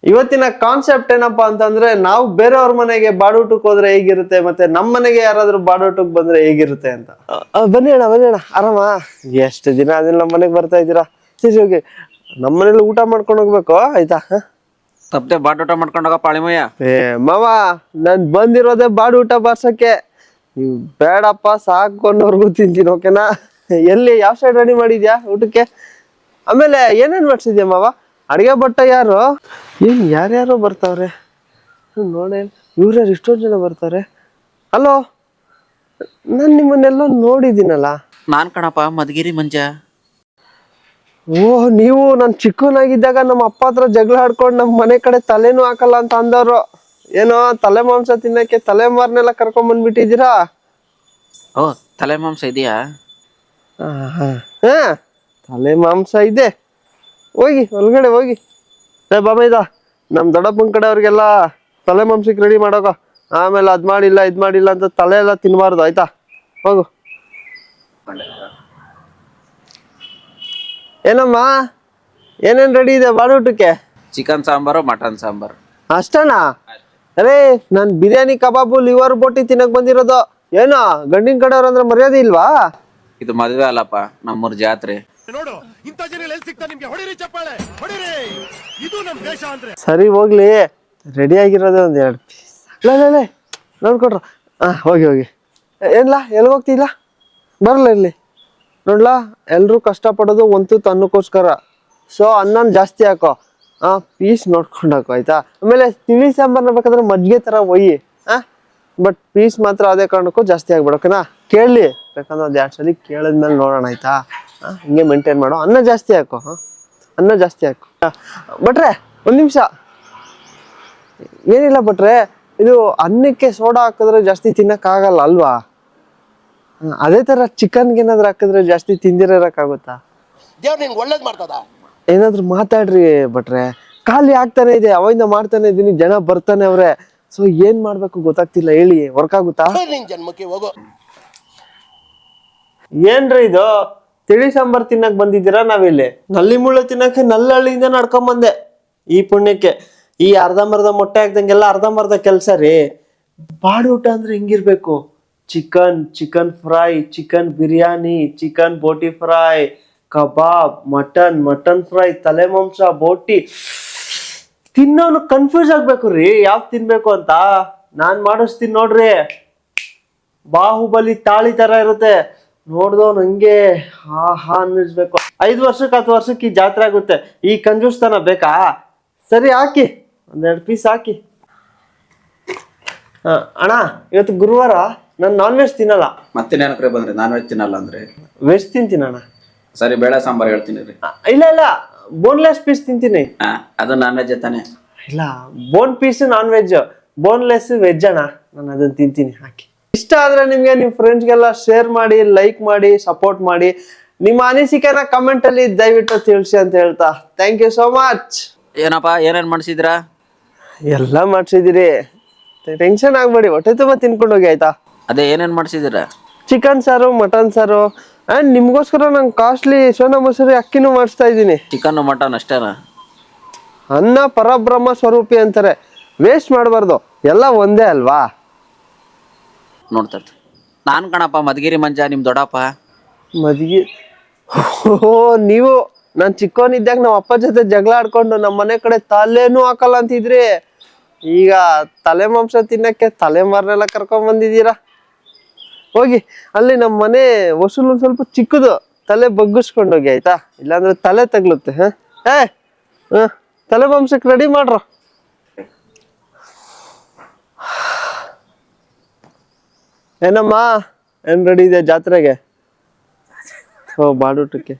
ಇವತ್ತಿನ ಕಾನ್ಸೆಪ್ಟ್ ಏನಪ್ಪಾ ಅಂತಂದ್ರೆ ನಾವು ಬೇರೆಯವ್ರ ಮನೆಗೆ ಬಾಡೂಟಕ್ಕೆ ಹೋದ್ರೆ ಹೇಗಿರುತ್ತೆ ಮತ್ತೆ ನಮ್ಮ ಮನೆಗೆ ಯಾರಾದ್ರೂ ಬಾಡೂಟಕ್ಕೆ ಬಂದ್ರೆ ಹೇಗಿರುತ್ತೆ ಅಂತ. ಬನ್ನಿ ಅಣ್ಣ ಆರಾಮ. ಎಷ್ಟು ದಿನ ಅದಿಲ್ಲ ನಮ್ಮ ಮನೆಗೆ ಬರ್ತಾ ಇದ್ದೀರಾ. ಸರಿ ಹೋಗಿ ನಮ್ಮ ಮನೇಲಿ ಊಟ ಮಾಡ್ಕೊಂಡು ಹೋಗ್ಬೇಕು ಆಯ್ತಾ. ತಪ್ಪದೆ ಬಾಡೂಟ ಮಾಡ್ಕೊಂಡು ಹೋಗ ಪಾಳಿಮಯ್ಯ. ಮಾವ ನಾನ್ ಬಂದಿರೋದೇ ಬಾಡೂಟ ಬಾರ್ಸಕ್ಕೆ. ನೀವು ಬೇಡಪ್ಪ ಸಾಕೊಂಡವ್ರಿಗೂ ತಿಂತೀನಿ ಓಕೆನಾ. ಎಲ್ಲಿ ಯಾವ ಸೈಡ್ ರೆಡಿ ಮಾಡಿದ್ಯಾ ಊಟಕ್ಕೆ? ಆಮೇಲೆ ಏನೇನ್ ಮಾಡ್ಸಿದ್ಯಾ ಮಾವ? ಅಡಿಗೆ ಭಟ್ಟ ಯಾರು? ಏನ್ ಯಾರ್ಯಾರೋ ಬರ್ತಾವ್ರೆ ನೋಡೇ. ಇವ್ರ್ಯಾರು ಇಷ್ಟೊಂದು ಜನ ಬರ್ತಾರೆ? ಹಲೋ, ನಾನ್ ನಿಮ್ಮನ್ನೆಲ್ಲ ನೋಡಿದ್ದೀನಲ್ಲ. ನಾನ್ ಕಣಪ್ಪ ಮಧುಗಿರಿ ಮಂಜ. ಓಹ್, ನೀವು ನಾನು ಚಿಕ್ಕವನಾಗಿದ್ದಾಗ ನಮ್ಮ ಅಪ್ಪ ಹತ್ರ ಜಗಳ ಆಡ್ಕೊಂಡು ನಮ್ಮ ಮನೆ ಕಡೆ ತಲೆನೂ ಹಾಕಲ್ಲ ಅಂತ ಅಂದವ್ರು. ಏನೋ ತಲೆ ಮಾಂಸ ತಿನ್ನಕ್ಕೆ ತಲೆಮಾರ್ನೆಲ್ಲ ಕರ್ಕೊಂಡ್ ಬಂದ್ಬಿಟ್ಟಿದ್ದೀರಾ. ಓ, ತಲೆ ಮಾಂಸ ಇದೆಯಾ? ಹಾ, ತಲೆ ಮಾಂಸ ಇದೆ. ಹೋಗಿ ಒಳಗಡೆ ಹೋಗಿ. ಬಾಬೈದ ನಮ್ ದೊಡ್ಡಪ್ಪನ ಕಡೆ ಅವ್ರಿಗೆಲ್ಲ ತಲೆ ಮಾಂಸಕ್ಕೆ ರೆಡಿ ಮಾಡೋಕ. ಆಮೇಲೆ ಅದ್ ಮಾಡಿಲ್ಲ ಇದ್ ಮಾಡಿಲ್ಲ ಅಂತ ತಲೆ ಎಲ್ಲ ತಿನ್ಬಾರ್ದು ಆಯ್ತಾ. ಹೋಗು. ಏನಮ್ಮ ಏನೇನ್ ರೆಡಿ ಇದೆ ಬಾಡೂಟಕ್ಕೆ? Chicken sambar, mutton sambar. ಅಷ್ಟನಾ? ಅರೇ ನಾನ್ ಬಿರಿಯಾನಿ, ಕಬಾಬು, ಲಿವರ್ ಬೋಟಿ ತಿನ್ನಕ್ ಬಂದಿರೋದು. ಏನೋ ಗಂಡಿನ ಕಡೆಯವ್ರ ಅಂದ್ರೆ ಮರ್ಯಾದೆ ಇಲ್ವಾ? ಇದು ಮದ್ವೆ ಅಲ್ಲಪ್ಪ, ನಮ್ಮೂರ್ ಜಾತ್ರೆ. ನೋಡು ಇಂತ ಜನ ಎಲ್ಲಿ ಸಿಗ್ತಾ ನಿಮ್ಗೆ? ಹೊಡಿರಿ ಚಪ್ಪಾಳೆ ಹೊಡಿರಿ, ಇದು ನಮ್ ದೇಶ ಅಂದ್ರೆ. ಸರಿ ಹೋಗ್ಲಿ, ರೆಡಿ ಆಗಿರೋದೇ ಒಂದ್ 2 ಪೀಸ್ ನೋಡ್ಕೊಡ್ರ. ಹೋಗಿ ಏನ್ಲಾ ಎಲ್ಲಿ ಹೋಗ್ತಿಲ್ಲ? ಬರಲ್ಲ ಇರ್ಲಿ. ನೋಡ್ಲಾ, ಎಲ್ರು ಕಷ್ಟ ಪಡೋದು ಒಂದು ಅನ್ನಕ್ಕೋಸ್ಕರ. ಸೊ ಅನ್ನನ್ ಜಾಸ್ತಿ ಹಾಕೋ, ಪೀಸ್ ನೋಡ್ಕೊಂಡು ಹಾಕೋ ಆಯ್ತಾ. ಆಮೇಲೆ ತಿಳಿ ಸಾಂಬಾರ್ನ ಬೇಕಾದ್ರೆ ಮಜ್ಜಿಗೆ ತರ ಒಯ್ಯಿ. ಬಟ್ ಪೀಸ್ ಮಾತ್ರ ಅದೇ ಕಾರಣಕ್ಕೂ ಜಾಸ್ತಿ ಆಗ್ಬೇಡ ಓಕೆನಾ. ಕೇಳಲಿ ಬೇಕಂದ್ರೆ ಒಂದು 2 ಸಲ ಕೇಳಿದ್ಮೇಲೆ ನೋಡೋಣ ಆಯ್ತಾ. ಹಿಂಗೆ ಮೇಂಟೈನ್ ಮಾಡೋ. ಅನ್ನ ಜಾಸ್ತಿ ಹಾಕೋ. ಅನ್ನ ಜಾಸ್ತಿ ಹಾಕು. ಬಟ್ರೆ 1 ನಿಮಿಷ. ಏನಿಲ್ಲ ಬಟ್ರೆ, ಇದು ಅನ್ನಕ್ಕೆ ಸೋಡಾ ಹಾಕಿದ್ರೆ ಜಾಸ್ತಿ ತಿನ್ನಕ್ ಆಗಲ್ಲ ಅಲ್ವಾ? ಅದೇ ತರ ಚಿಕನ್ಗೆ ಏನಾದ್ರು ಹಾಕಿದ್ರೆ ಜಾಸ್ತಿ ತಿಂದಿರಕ್ಕಾಗುತ್ತಾ? ದೇವ್ರು ನಿನ್ಗೆ ಒಳ್ಳೇದ್ ಮಾಡ್ತದ. ಏನಾದ್ರು ಮಾತಾಡ್ರಿ ಬಟ್ರೆ. ಖಾಲಿ ಆಗ್ತಾನೆ ಇದೆ, ಅವಾಗಿಂದ ಮಾಡ್ತಾನೆ ಇದೀನಿ, ಜನ ಬರ್ತಾನೆ ಅವ್ರೆ. ಸೊ ಏನ್ ಮಾಡ್ಬೇಕು ಗೊತ್ತಾಗ್ತಿಲ್ಲ, ಹೇಳಿ. ವರ್ಕ್ ಆಗುತ್ತಾ? ನಿನ್ ಜನ್ಮಕ್ಕೆ ಹೋಗೋ. ಏನ್ರಿ ಇದು? ತಿಳಿ ಸಾಂಬಾರ್ ತಿನ್ನಕ್ ಬಂದಿದ್ದೀರಾ ನಾವಿಲ್ಲಿ? ನಲ್ಲಿ ಮುಳ್ಳು ತಿನ್ನಕ್ಕೆ ನಲ್ಲಹಳ್ಳಿಯಿಂದ ನಡ್ಕೊಂಡ್ ಬಂದೆ ಈ ಪುಣ್ಯಕ್ಕೆ. ಈ ಅರ್ಧಂಬರ್ಧ ಮೊಟ್ಟೆ ಹಾಕ್ದಂಗೆಲ್ಲ ಅರ್ಧಂಬರ್ಧ ಕೆಲ್ಸ ರೀ. ಬಾಡೂಟ ಅಂದ್ರೆ ಹೆಂಗಿರ್ಬೇಕು? Chicken fry, chicken biryani, chicken ಬೋಟಿ ಫ್ರೈ, ಕಬಾಬ್, ಮಟನ್ ಫ್ರೈ, ತಲೆ ಮಾಂಸ, ಬೋಟಿ. ತಿನ್ನೋನು ಕನ್ಫ್ಯೂಸ್ ಆಗ್ಬೇಕು ರೀ, ಯಾವ್ದು ತಿನ್ಬೇಕು ಅಂತ. ನಾನ್ ಮಾಡಿಸ್ತೀನಿ ನೋಡ್ರಿ. ಬಾಹುಬಲಿ ತಾಳಿ ತರ ಇರುತ್ತೆ, ನೋಡ್ದವ್ನು ಹಂಗೆ ಹಾ ಅನ್ನಿಸ್ಬೇಕು. 5 ವರ್ಷಕ್ಕೆ 10 ವರ್ಷಕ್ಕೆ ಈ ಜಾತ್ರೆ ಆಗುತ್ತೆ. ಈ ಕಂಜೂಸ್ತನ ಬೇಕಾ? ಸರಿ ಹಾಕಿ, 1-2 ಪೀಸ್ ಹಾಕಿ. ಅಣ್ಣ ಇವತ್ತು ಗುರುವಾರ, ನಾನು ನಾನ್ ವೆಜ್ ತಿನ್ನಲ್ಲ. ಮತ್ತೆ ನೆನಕ್ರೆ ಬಂದ್ರೆ ನಾನ್ ವೆಜ್ ತಿನ್ನಲ್ಲ ಅಂದ್ರೆ? ವೆಜ್ ತಿಂತೀನಣ್ಣ. ಸರಿ, ಬೇಳೆ ಸಾಂಬಾರ್ ಹೇಳ್ತೀನಿ ರೀ. ಇಲ್ಲ ಬೋನ್ಲೆಸ್ ಪೀಸ್ ತಿಂತೀನಿ. ಅದು ನಾನ್ ವೆಜ್ ತಾನೆ? ಇಲ್ಲ, bone piece non veg, boneless veg ಅಣ್ಣ. ನಾನು ಅದನ್ನ ತಿಂತೀನಿ. ಹಾಕಿ. ಇಷ್ಟ ಆದ್ರೆ ನಿಮ್ಗೆ ನಿಮ್ ಫ್ರೆಂಡ್ಸ್ಗೆಲ್ಲ ಶೇರ್ ಮಾಡಿ, ಲೈಕ್ ಮಾಡಿ, ಸಪೋರ್ಟ್ ಮಾಡಿ. ನಿಮ್ಮ ಅನಿಸಿಕೆನ ಕಮೆಂಟ್ ಅಲ್ಲಿ ದಯವಿಟ್ಟು ತಿಳಿಸಿ ಅಂತ ಹೇಳ್ತಾ ಥ್ಯಾಂಕ್ ಯು ಸೋ ಮಚ್. ಏನಪ್ಪಾ ಏನೇನ್ ಮಾಡ್ಸಿದ್ರಾ? ಎಲ್ಲ ಮಾಡ್ಸಿದಿರಿ, ಟೆನ್ಷನ್ ಆಗ್ಬೇಡಿ. ಹೊಟ್ಟೆ ತುಂಬಾ ತಿನ್ಕೊಂಡು ಹೋಗಿ ಆಯ್ತಾ. ಅದೇ ಏನೇನ್ ಮಾಡ್ಸಿದಿರ? ಚಿಕನ್ ಸಾರು, ಮಟನ್ ಸಾರು, ಅಂಡ್ ನಿಮ್ಗೋಸ್ಕರ ನಂಗೆ ಕಾಸ್ಟ್ಲಿ ಸೋನಾ ಮಸೂರಿ ಅಕ್ಕಿನೂ ಮಾಡಿಸ್ತಾ ಇದ್ದೀನಿ. ಚಿಕನ್ ಮಟನ್ ಅಷ್ಟೇನಾ? ಅನ್ನ ಪರಬ್ರಹ್ಮ ಸ್ವರೂಪಿ ಅಂತಾರೆ, ವೇಸ್ಟ್ ಮಾಡಬಾರ್ದು. ಎಲ್ಲ ಒಂದೇ ಅಲ್ವಾ? ನೋಡ್ತಾ ನಾನ್ ಕಣಪ್ಪ ಮಧುಗಿರಿ ಮಂಜ, ನಿಮ್ ದೊಡ್ಡಪ್ಪ. ಮದ್ಗಿ ನೀವು ನಾನ್ ಚಿಕ್ಕವನಿದ್ದಾಗ ನಮ್ಮ ಅಪ್ಪ ಜೊತೆ ಜಗಳ ಆಡ್ಕೊಂಡು ನಮ್ಮ ಮನೆ ಕಡೆ ತಲೆನೂ ಹಾಕಲ್ಲ ಅಂತಿದ್ರಿ. ಈಗ ತಲೆ ಮಾಂಸ ತಿನ್ನಕ್ಕೆ ತಲೆಮಾರ್ನೆಲ್ಲ ಕರ್ಕೊಂಡ್ ಬಂದಿದ್ದೀರಾ. ಹೋಗಿ ಅಲ್ಲಿ ನಮ್ಮ ಮನೆ ವಸೂಲು ಸ್ವಲ್ಪ ಚಿಕ್ಕದು, ತಲೆ ಬಗ್ಗಿಸ್ಕೊಂಡೋಗಿ ಆಯ್ತಾ, ಇಲ್ಲಾಂದ್ರೆ ತಲೆ ತಗ್ಲುತ್ತೆ. ತಲೆ ಮಾಂಸಕ್ಕೆ ರೆಡಿ ಮಾಡ್ರ. ಏನಮ್ಮ ಏನ್ ರೆಡಿ ಇದೆ ಜಾತ್ರೆಗೆ? ಬಾಡೂಟಕ್ಕೆ